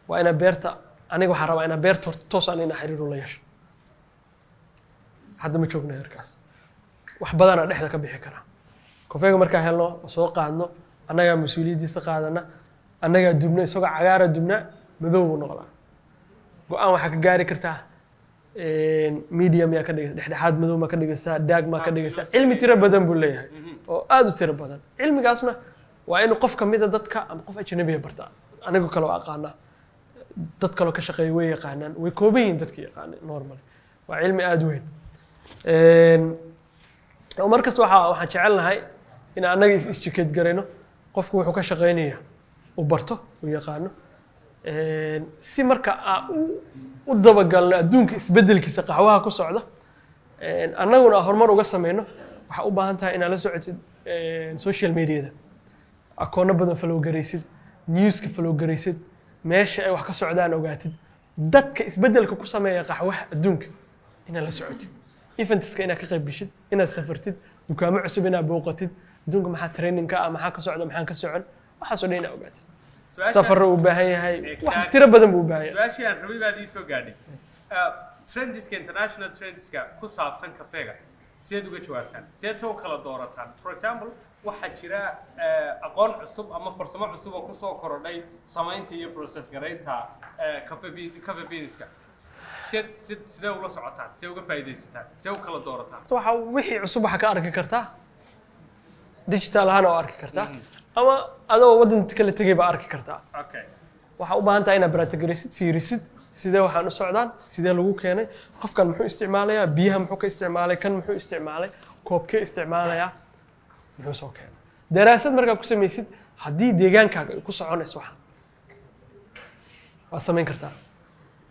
waa ina beerta aniga waxaan rabaa ina beerta toos aan ina xiriir la yeesho hadda ma joogna heerkaas wax badan aan dhexda ka bixi karaa kofeega markaa helno soo qaadno annaga mas'uuliyadiisa qaadana annaga dubna isagoo cagaara dubna madow u noqdaa go'aan waxa ka gaari kartaa medium ya ka dhigaysa dhexdhexaad madow ma ka dhigaysa daag ma ka dhigaysa cilmi tiro badan buu leeyahay oo aad u tiro badan cilmigaasna waa inuu qof kamid ah dadka ama qof ajnabi ah barta anigu kale waa aqaana dad kale ka shaqeeyo way yaqaanaan way koobayin dadka yaqaan normal waa cilmi aad u weyn oo markaas waxaan jecelnahay in anaga is-jikeed garayno qofku wuxuu ka shaqeynaya u barto u yaqaano si marka u dabagalno adduunka isbedelkiisa qaxwaha ku socda annaguna horumar uga sameeyno waxa u baahan tahay inaad la socotid social media-da akoono badan follow garaysid newska follow garaysid meesha ay wax ka socdaan ogaatid dadka isbedelka ku sameeya qaxwaha adduunka inaad la socotid eventska inaad ka qayb gashid inaad safartid dukaamo cusub inaad booqatid adduunka maxaa training-ka ah maxaa ka socda maxaan ka socon waxaasoo dhan inaad ogaatid سفر وباهي هاي واحد ترى بدن وباهي سؤال عن ربي بعدي سو قاعد ترندز كانترناشنال ترندز كا كوساب سن كافيغا سيدو جوارتان سيد سو كلا دورتان فور اكزامبل waxaa jira aqoon cusub ama farsamo cusub oo kusoo korodhay samaynta iyo process garaynta cafe beanska sidee ula socotaan sidee uga faa'iidaysataan sidee u kala doorataan waxa wixii cusub waxa ka arki kartaa digital ahaan oo arki kartaa ama adoo waddan kala tegay baa arki kartaa okay waxa u baahan tahay inaad practicalisid fiirisid sidee waxaan u socdaan sidee lagu keenay qofkan muxuu isticmaalayaa biyaha muxuu ka isticmaalay kan muxuu isticmaalay koobkee isticmaalayaa muxuu soo keenay daraasad markaa ku samaysid haddii deegaankaaga ay ku soconayso waxaan waa samayn kartaa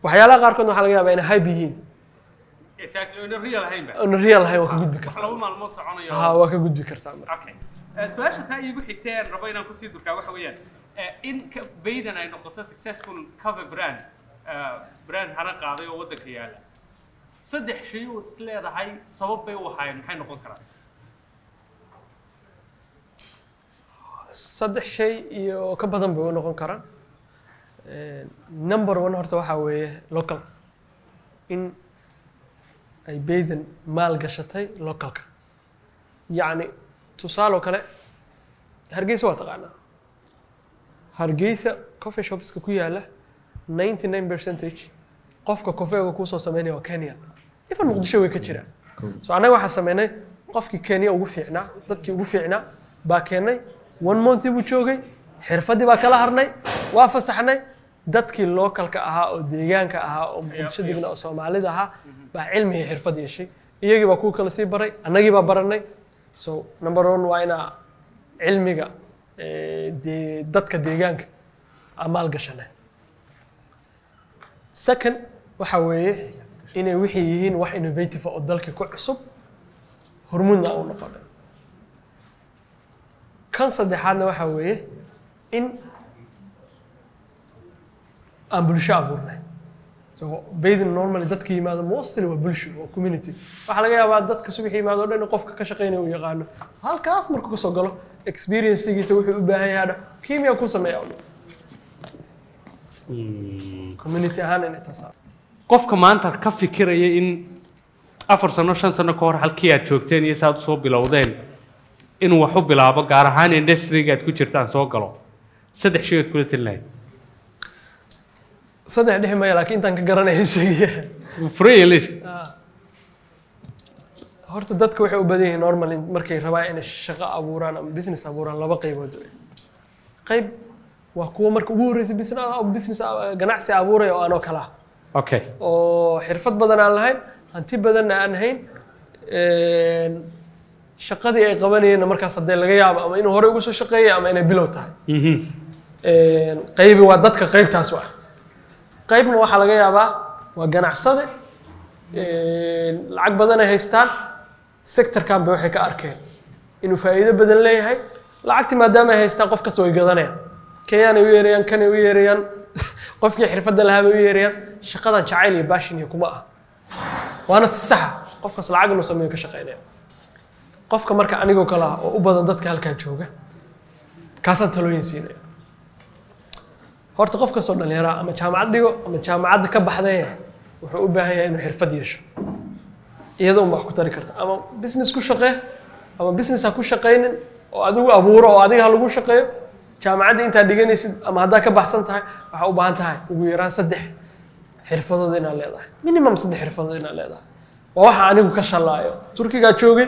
waxyaalaha qaarkood waxaa laga yaabaa inay hype yihiin exactly in real haynba on real hay waa ka gudbi kartaa laba maalmood soconayo ha waa ka gudbi kartaa okay su'aasha taa iigu xigtay aan rabo inaan kusii durkaa waxa weeyaan in baydan ay noqoto successful cover brand hana qaaday oo waddanka yaala saddex shay oo is leedahay sabab bay u ahaayeen maxay noqon karaan saddex shay iyo ka badan bay u noqon karaan number one horta waxaa weeye local in ay baydan maal gashatay localka yacni tusaale oo kale hargeysa waa taqaanaa hargeysa coffee shopska ku yaala 99% qofka kofeega kusoo sameynaya waa Kenya even muqdisho way ka jiraan so anaga waxaan sameynay qofkii Kenya ugu fiicnaa dadkii ugu fiicnaa baa keenay 1 month buu joogay xirfadii baa kala harnay waa fasaxnay dadkii localka ahaa oo deegaanka ahaa oo muqdisho digna oo Soomaalida ahaa baa cilmi iyo xirfad yeeshay iyagii baa ku kala sii baray anagii baa baranay so number 1 waa ina cilmiga dadka deegaanka amaal gashanay second waxa weeye inay wixii yihiin wax innovative oo dalka ku cusub hormuudna u noqonay kan saddexaadna waxa weeye in aan bulsho abuurnay so baydan normally dadka yimaado mostly waa bulsho waa community waxa laga yaabaa dadka subax yimaado dhan qofka ka shaqeynaya uu yaqaano halkaas markuu soo galo experience-giisa wuxuu u baahan yahay kiimiya ku sameeyaa community ahaan inay tasaa qofka maanta ka fikiraya in 4 sano 5 sano ka hor halkii aad joogteen iyo saad soo bilowdeen inuu wax u bilaabo gaar ahaan industry-ga aad ku jirtaan soo galo saddex shay aad kula talinayd saddex dhix ma laakiin intaan ka garanayo sheegaya free list horta dadka waxay u badan yihiin normally markay rabaan inay shaqo abuuraan ama business abuuraan laba qaybood qayb waa kuwa marka ugu horreysay business ganacsi abuuray oo aanoo kala okay oo xirfad badan aan lahayn hanti badan aan hayn shaqadii ay qabanayeen markaas hadee laga yaabo ama inuu hore ugu soo shaqeeyay ama inay bilow tahay qaybi waa dadka qaybtaas waa qaybna waxa laga yaabaa waa ganacsade lacag badan ay haystaan sector-kan bay waxay ka arkeen inuu faa'iido badan leeyahay lacagti maadaama ay haystaan qof kasta way gadanayaan kayaan ay u yeerayaan kan ay u yeerayaan qofkii xirfadda lahaa bay u yeerayaan shaqadan jacayl iyo baashin iyo kuma ah waana si sax qofkaas lacag inuu sameeyo ka shaqeynaya qofka marka anigoo kale ah oo u badan dadka halkan jooga kaasaan talooyin siinaya horta qof kastoo dhalinyaro ama jaamacad dhigo ama jaamacadda ka baxday wuxuu u baahan yahay inuu xirfad yeesho iyadoo wax ku tari karta ama business ku shaqee ama business ha ku shaqeynin oo adigu abuuro oo adiga lagu shaqeeyo jaamacadda inta dhiganaysid ama hadda ka baxsan tahay waxa u baahan tahay ugu yaraan 3 xirfadood inaad leedahay minimum 3 xirfadood inaad leedahay waa waxa anigu ka shalaayo Turkiga joogay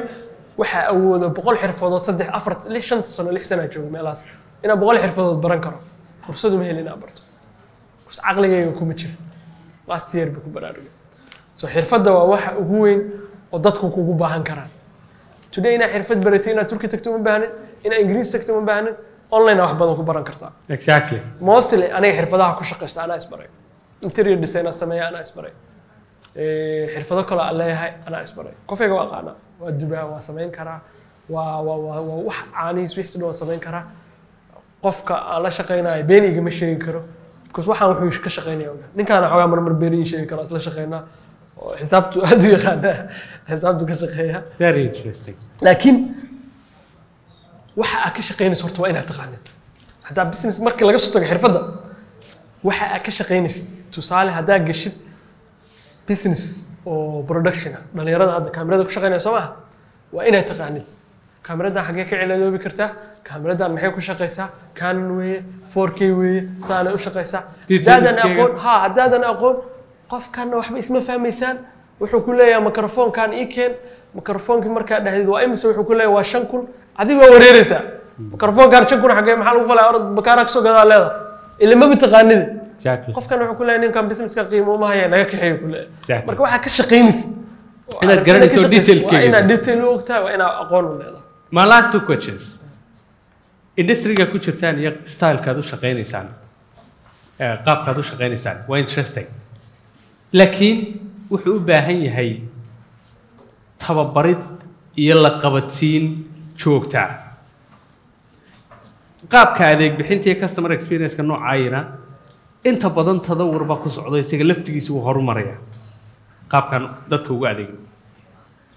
waxa awoodo 100 xirfadood 3 4 5 sano 6 sano joogay meelaas ina 100 xirfadood baran karo fursad ma helin abarto kus aqligayga kuma jiro last year ku baraarugay so xirfadda waa waxa ugu weyn oo dadku kugu baahan karaan today ina xirfad baratay ina Turki tagto ma baahnid ina Ingiriis tagto ma baahnid online wax badan ku baran kartaa exactly mostly aniga xirfadaha ku shaqeysta ana isbaray interior designer sameeya ana isbaray xirfado kale aan leeyahay ana isbaray qofayga waa qaana waa dubaa waa sameyn karaa waa wax aanis wixii loo sameyn karaa qofka aan la shaqeynayo been igama sheegi karo because waxaan wuxuu ka shaqeynayaa ninkaan xogaa marmar been sheegi karo isla shaqeynaa oo xisaabtu aad u yaqaan xisaabtu ka shaqeeya very interesting laakiin waxa aad ka shaqeynayso horta waa inaad taqaanid hadaa business markii laga soo tago xirfadda waxa aad ka shaqeynaysid tusaale hadaa gashid business oo production dhalinyarada hadda kaamirada ku shaqeynaya Soomaa waa inaad taqaanid kaamiradan xagee ka ciladoobi kartaa kaamiradan maxay ku shaqeysaa Canon weeye 4K weeye saanay u shaqeysaa haddaadan aqoon qofkana waxba isma fahmaysaan wuxuu ku leeyahay microphone-kan ii keen microphone-ki markaa dhahdid waa imise wuxuu ku leeyahay waa 5,000 adigu waa wareeraysaa microphone-kan 5,000 xagee maxaa lagu falay orod bakaara ka soo gadaa leedahay ilaa ma bitaqaanid qofkan wuxuu ku leeyahay ninkan business-ka qiimo ma haya naga kaxeeyo ku leeyahay marka waxa ka shaqeynaysid inaad garanayso detail-keeda inaad detail u ogtahay waa inaad aqoon u leedahay My last 2 questions. Industry-ga ku jirtaan iyo style-kaad u shaqeynaysaan qaabkaad u shaqeynaysaan waa interesting laakiin wuxuu u baahan yahay tababarid iyo la qabadsiin joogta qaabka adeeg bixinta iyo customer experience-ka noocaayna inta badan tadawur baa ku socda isaga laftigiisa uu horumaraya qaabkan dadka ugu adeego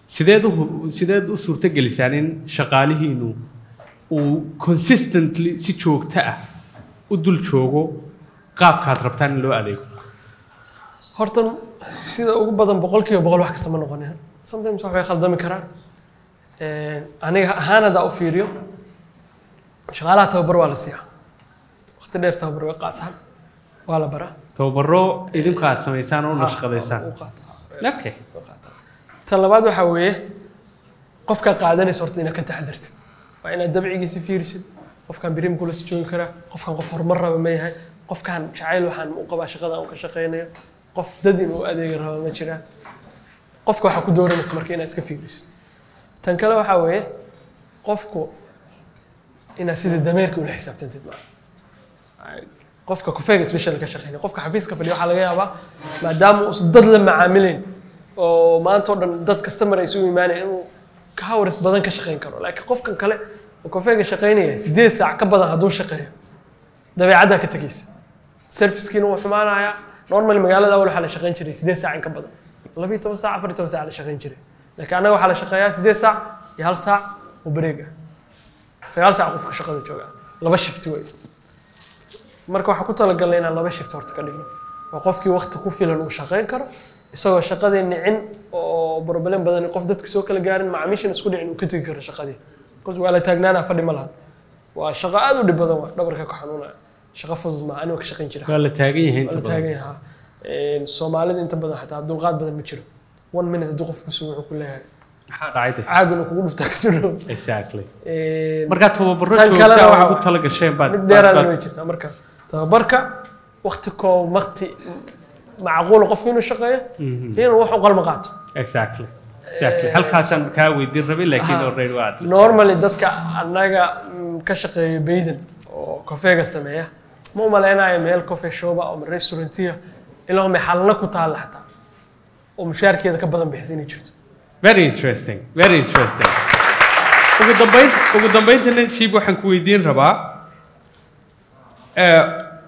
sideed u suurta gelisaan in shaqaalihiinu uu consistently si joogto ah u dul joogo qaabkaad rabtaan in loo adeego horta sida ugu badan 100% wax kasta ma noqonaya sometimes wax way khaldami karaan aniga ahaan hadaa u fiiriyo shaqaalaha tababar waa la siiyaa waqti dheer tababar way qaataan waa la baraa tababaro idinku aad samaysaan oo nashqadeysaan okay tan labaad waxa weeye qofka qaadanaysa horta inaad ka taxadartid waa inaad dabcigiisa fiirisid qofkan birim kula soo joogi kara qofkan qof horumar raba ma yahay qofkan jacayl waxaan u qabaa shaqada aan ka shaqeynayo qof dad inuu adeeg raba ma jira qofka waxa ku dooranaysa marka inaad iska fiirisid tan kale waxa weeye qofku inaad sida dameerka ula xisaabtantid qofka kufeega special ka shaqeynaya qofka xafiiska fadhiyo waxa laga yaabaa maadaama uu dad la macaamileen oo maanta oo dhan dad customer ay soo iimaanayeen inuu ka hawris badan ka shaqeyn karo laakiin qofkan kale oo kafeega shaqeynaya 8 saac ka badan hadduu shaqeeyo dabeecadda ka tagaysa service-kiina wuu xumaanayaa normal magaalada awal waxa la shaqeyn jiray 8 saac in ka badan 12 saac 14 saac la shaqeyn jiray laakiin anaga waxa la shaqeeyaa 8 saac iyo 1 saac oo break ah 9 saac qofka shaqada jooga laba shift way marka waxa ku talagalay inaan laba shift horta ka dhigno waa qofkii waqti ku filan uu shaqeyn karo isagoo shaqadii nicin oo problem badan qof dadka soo kala gaarin macaamiishan isku dhicin uu ka tagi karo shaqadii because waa la taagnaana fadhi ma laha waa shaqo aad u dhib badan waa dhabarka ka xanuunaya shaqo fudud ma anoo ka shaqeyn jiray waa la taagan yahay inta badan taagan yahay Soomaalida inta badan xataa dulqaad badan ma jiro 1 minute hadduu qofku soo wuxuu ku leeyahay maxaa dhacay caaguna kugu dhuftaa kasoo exactly marka tababarro joogto ah ugu tala gasheen baad dheeraad way jirtaa marka tababarka waqti koob waqti معقول قف منه شقية هنا روح وقلم قات exactly halkaasaan kaa weydiin rabay laakiin already waa normally dadka anaga ka shaqeeyo baydan oo kafeega sameeya ma u maleynayo meel coffee shop ama restaurantiya ilaa ma xalna ku taal xataa oo mushaarkeeda ka badan bixin jirto very interesting ugu dambeyntina chief waxaan ku weydiin rabaa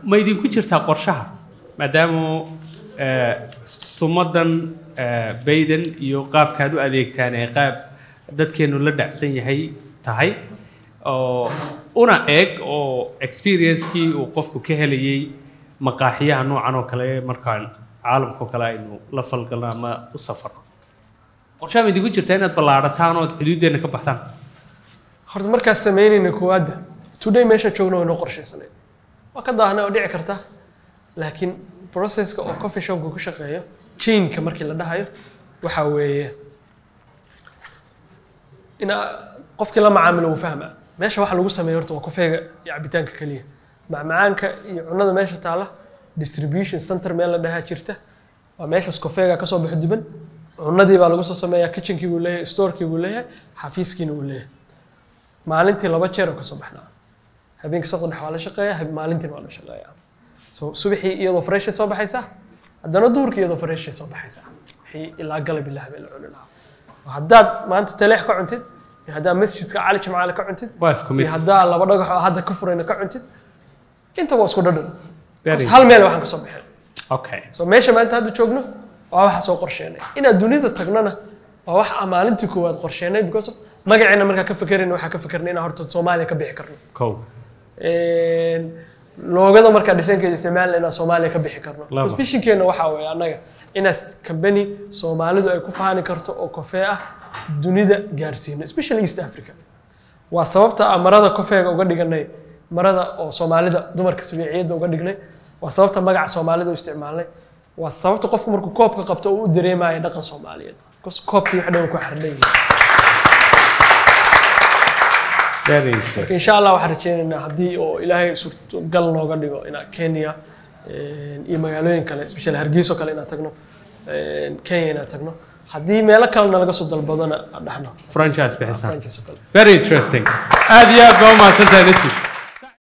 ma idinku jirtaa qorshaha maadaama sumadan baydan iyo qaabkaad u adeegtaan ee qaab dadkeenu la dhacsan yahay tahay oo una eeg oo experience-kii uu qofku ka helayay maqaaxiyaha noocan oo kale markaan caalamka kale aynu la falgalno ama u safarno qorshaha ma idinku jirtaa inaad ballaadhataan oo xuduudeena ka baxtaan horta markaas sameynayna koowaadba today meesha joogno inoo qorshaysanay waa ka daahnay oo dhici karta laakiin process-ka oo coffee shop-ka ku shaqeeyo chain-ka markii la dhahayo waxa weeye in qofkii la macaamilo uu fahma meesha waxa lagu sameeyo horta waa kafeega iyo cabitaanka kaliya macmacaanka iyo cunada meesha taala distribution center meel la dhahaa jirta waa meeshaas kafeega ka soo baxo diban cunadii baa lagu soo sameeyaa kitchenkii buu leeyahay store-kii buu leeyahay xafiiskiina uu leeyahay maalintii 2 jeer oo ka soo baxnaa habeenkii saddex waa la shaqeeyaa maalintii waa la shaqeeyaa subaxii iyadoo fresh soo baxaysa haddana duurkii iyadoo fresh soo baxaysa wixii ilaa galab ilaa habeen la cuni lahaa haddaad maanta taleex ka cuntid iyo haddaad masjidka cali jimcaale ka cuntid iyo haddaad laba dhagax oo hadda ka furayna ka cuntid inta waa isku dhadhan hal meel waxaan ka soo bixin okay so meesha maanta hadda joogno waa waxa soo qorsheenay inaad dunida tagnana waa wax maalintii koowaad qorsheenay because of magaceena markaa ka fakarayna waxaa ka fakarnay inaan horta Soomaaliya ka bixi karno loogada marka dhisankeeda isticmaalna Soomaaliya ka bixi karno vision-keena waxa weeye anaga inaas company Soomaalidu ay ku faani karto oo kafee ah dunida gaarsiino especially East Africa وسببتها مرضى كوفية وقد دقني مرضى أو سومالي دمر كسبيعية وقد دقني وسببتها مجا سومالي واستعمالي وسببتها قف مركو كوب كقبته ودري ما يدقن سوماليين كوس كوب في حدا وكو حردين إن شاء الله وحرجين إن هدي أو إلهي سوت قلنا وقد دقو إن كينيا إيه مجالين كله سبيشال هرجيسو كله إن تجنو كينيا تجنو هدي مالك كلنا لقى صد البدن نحن فرانشايز بحساب فرانشايز كله very interesting هذه يا قوم ما تنتهي